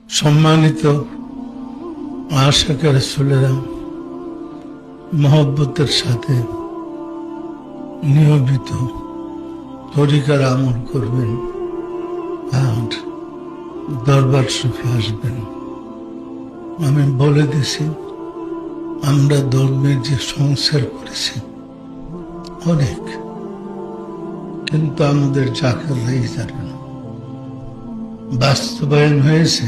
সম্মানিত আশিক রাসূলেরা মহব্বতের সাথে নিয়মিত তরিকার আমল করবেন আর দরবার শরীফে আসবেন। আমি বলে দিছি, আমরা ধর্মের যে সংস্কার করেছি অনেক, কিন্তু আমাদের জাকেররাই জানে না। বাস্তবায়ন হয়েছে,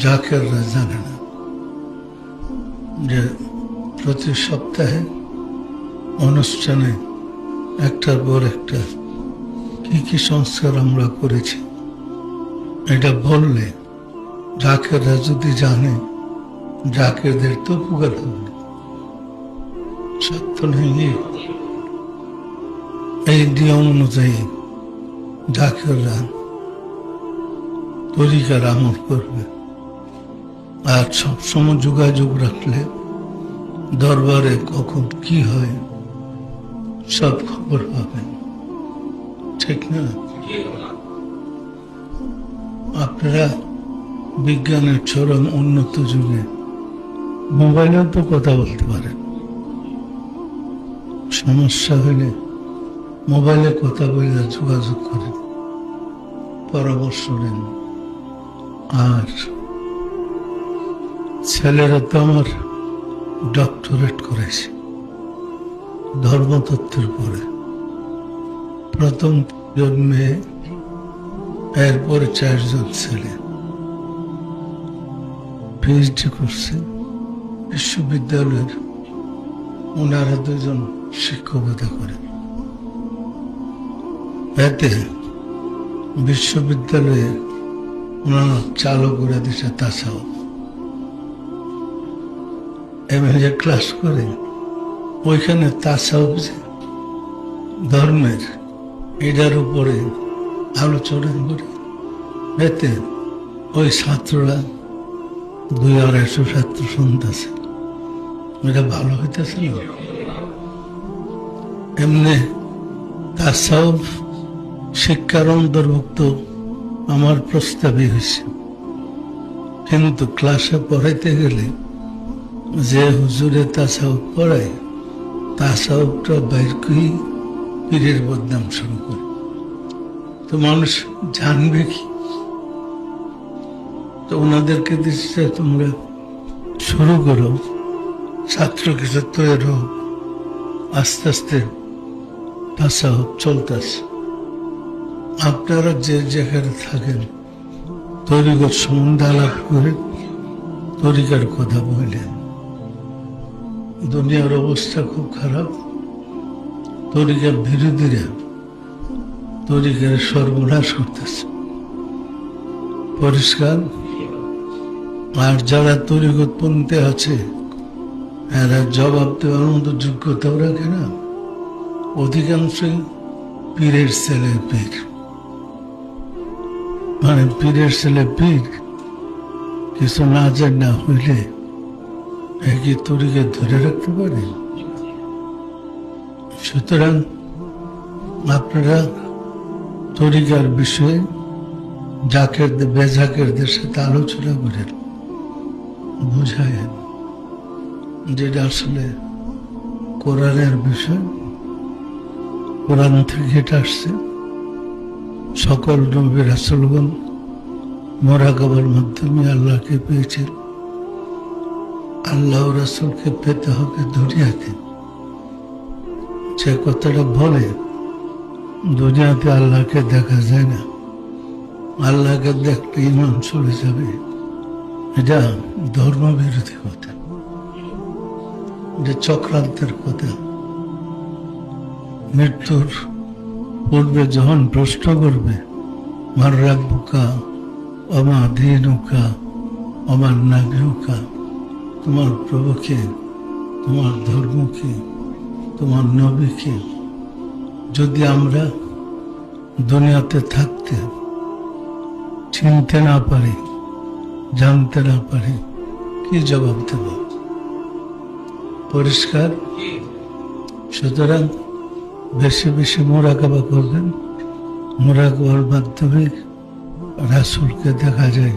জাকেররা জানে না যে প্রতি সপ্তাহে অনুষ্ঠানে একটার পর একটা কি কি সংস্কার আমরা করেছি, এটা বললে জাকেররা যদি জানে, জাকেরদের তো উপকার হবে। সত্য নেই, এই নিয়ম অনুযায়ী জাকেররা তরিকার আমল করবে আর সবসময় যোগাযোগ রাখলে দরবারে কখন কি হয় সব খবর পাবেন, ঠিক না? আপনারা বিজ্ঞানের চরম উন্নত যুগে মোবাইলেও তো কথা বলতে পারেন। সমস্যা হলে মোবাইলে কথা বলে যোগাযোগ করেন, পরামর্শ নেন। আর ছেলেরা তো আমার ডক্টরেট করেছে ধর্মতত্ত্বের পরে, প্রথম জন্মে, এরপরে 4 জন ছেলে পিএইচডি করছে বিশ্ববিদ্যালয়ের। ওনারা 2 জন শিক্ষকতা করেন। এতে বিশ্ববিদ্যালয়ে ওনারা চালু করে দিচ্ছে তাছাড়াও এমএলএ ক্লাস করে ওইখানে তাছাড়াও যে ধর্মের এটার উপরে আলোচনা করে, এতে ওই ছাত্ররা 200-250 ছাত্র শুনতেছে। এটা ভালো হইতেছে না? এমনি তাসাউফ শিক্ষার অন্তর্ভুক্ত আমার প্রস্তাবই হয়েছে, কিন্তু ক্লাসে পড়াইতে গেলে যে হুজুরে তাসাউফ পড়ায়, তাসাউফটা বাইর করে পীরের বদনাম শুরু করে, তো মানুষ জানবে কি? তো ওনাদেরকে দিচ্ছে, তোমরা শুরু করো, ছাত্র কিছু তৈরি হোক, আস্তে আস্তে তাসাউফ চলতেছে। আপনারা যে যেখানে থাকেন তরিকার সম্বন্ধে আলাপ করে তরিকার কথা বললেন। দুনিয়ার অবস্থা খুব খারাপ, তরিকার বিরোধীরা তরিকার সর্বনাশ করতেছে, পরিষ্কার। আর যারা তরিকতপন্থী আছে এরা জবাব দেওয়ার মতো যোগ্যতাও রাখে না। অধিকাংশই পীরের ছেলে পীর, মানে পীরের ছেলে পীর, কিছু না যায় না হইলে একই তরিকে ধরে রাখতে পারে। সুতরাং আপনারা তরিকার বিষয়ে জাকেরদের বেজাকেরদের সাথে আলোচনা করেন, বুঝায়েন যেটা আসলে কোরআনের বিষয়। কোরআন থেকে এটা আসছে। সকল নবী রাসূলগণ মুরাকাবার মাধ্যমে আল্লাহকে পেয়েছেন। আল্লাহ রাসূলকে পেতে হবে দুনিয়াতে। যে কথাটা বলে দুনিয়াতে আল্লাহকে দেখা যায় না, আল্লাহকে দেখলে ঈমান চলে যাবে, এটা ধর্মবিরোধী কথা, যে চক্রান্তের কথা। মৃত্যুর পূর্বে যখন প্রশ্ন করবে, মার রাব্বুকা ওমা দীনুকা ওমা নাবিয়ুকা, তোমার প্রভুকে, তোমার ধর্মকে, তোমার নবীকে, যদি আমরা দুনিয়াতে থাকতে চিনতে না পারি, জানতে না পারি, কি জবাব দেব? পরিষ্কার। সুতরাং বেশি বেশি মুরাকাবা করবেন। মুরাকাবার মাধ্যমে রাসূলকে দেখা যায়,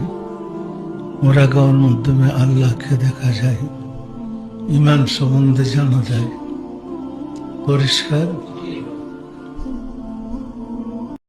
ওরা গাওয়ার মাধ্যমে আল্লাহকে দেখা যায়, ইমান সম্বন্ধে জানা যায়। পরিষ্কার?